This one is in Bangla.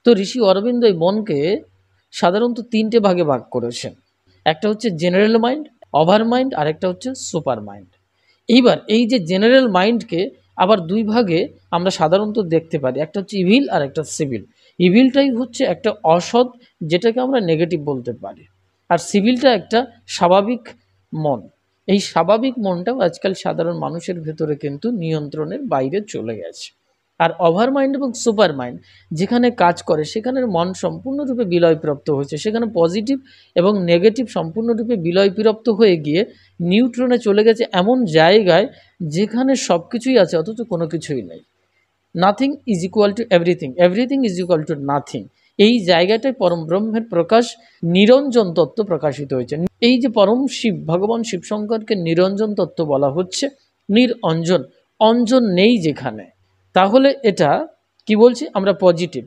তো ঋষি অরবিন্দ এই মনকে সাধারণত ৩টে ভাগে ভাগ করেছেন। একটা হচ্ছে জেনারেল মাইন্ড, ওভার মাইন্ড, আর একটা হচ্ছে সুপার মাইন্ড। এইবার এই যে জেনারেল মাইন্ডকে আবার ২ ভাগে আমরা সাধারণত দেখতে পারি, একটা হচ্ছে ইভিল আর একটা সিভিল। ইভিলটাই হচ্ছে একটা অসৎ, যেটাকে আমরা নেগেটিভ বলতে পারি, আর সিভিলটা একটা স্বাভাবিক মন। এই স্বাভাবিক মনটাও আজকাল সাধারণ মানুষের ভেতরে কিন্তু নিয়ন্ত্রণের বাইরে চলে গেছে। আর ওভার মাইন্ড এবং সুপার মাইন্ড যেখানে কাজ করে সেখানের মন সম্পূর্ণরূপে বিলয়প্রাপ্ত হয়েছে, সেখানে পজিটিভ এবং নেগেটিভ সম্পূর্ণরূপে বিলয়প্রাপ্ত হয়ে গিয়ে নিউট্রনে চলে গেছে এমন জায়গায় যেখানে সব কিছুই আছে অথচ কোনো কিছুই নেই। Nothing is equal to everything, everything is equal to nothing. এই জায়গাটায় পরম ব্রহ্মের প্রকাশ, নিরঞ্জন তত্ত্ব প্রকাশিত হয়েছে। এই যে পরম শিব, ভগবান শিবশঙ্করকে নিরঞ্জন তত্ত্ব বলা হচ্ছে, নিরঞ্জন, অঞ্জন নেই যেখানে, তাহলে এটা কি বলছি আমরা? পজিটিভ।